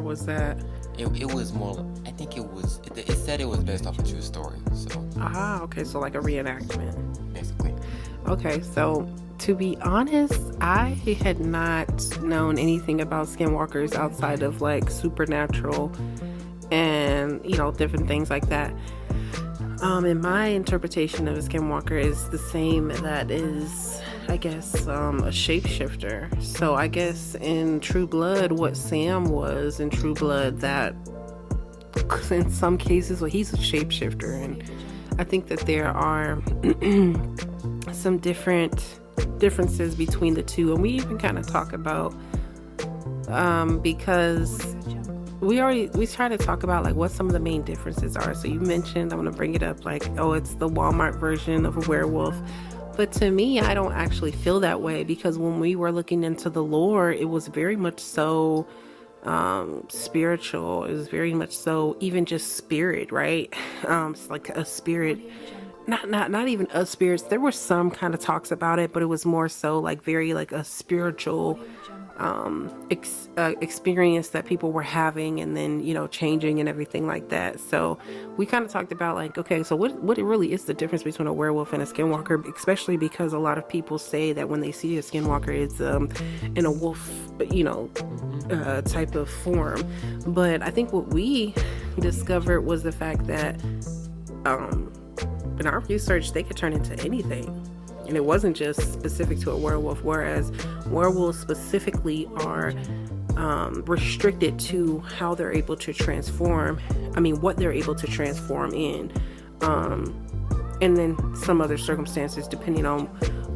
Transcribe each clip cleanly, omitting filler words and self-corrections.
Was that? It was more. I think it said it was based off a true story. So Okay, so like a reenactment. basically, Okay, so to be honest, I had not known anything about skinwalkers outside of like supernatural and different things like that. And my interpretation of a skinwalker is the same that is, I guess, a shapeshifter. So I guess in True Blood, what Sam was in True Blood, that in some cases, well, he's a shapeshifter, and I think that there are some differences between the two, and we even kind of talk about because we try to talk about like what some of the main differences are. So you mentioned, I'm gonna bring it up, like, oh, it's the Walmart version of a werewolf. But to me, I don't actually feel that way, because when we were looking into the lore, it was very much so spiritual. It was very much so even just spirit, right? It's like a spirit, not even a spirit. There were some kind of talks about it, but it was more so like very like a spiritual experience that people were having, and then changing and everything like that. So we kind of talked about like, okay, so what it really is the difference between a werewolf and a skinwalker, especially because a lot of people say that when they see a skinwalker, it's in a wolf type of form. But I think what we discovered was the fact that in our research, they could turn into anything. And it wasn't just specific to a werewolf, whereas werewolves specifically are restricted to how they're able to transform. I mean, what they're able to transform in. And then some other circumstances, depending on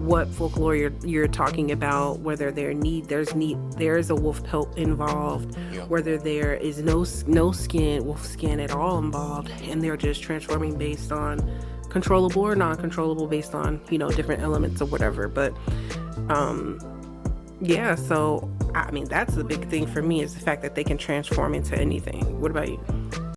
what folklore you're talking about, whether there's a wolf pelt involved, yeah. whether there is no wolf skin at all involved, and they're just transforming based on controllable or non-controllable, based on different elements or whatever. But yeah, so I mean, that's the big thing for me, is the fact that they can transform into anything. What about you?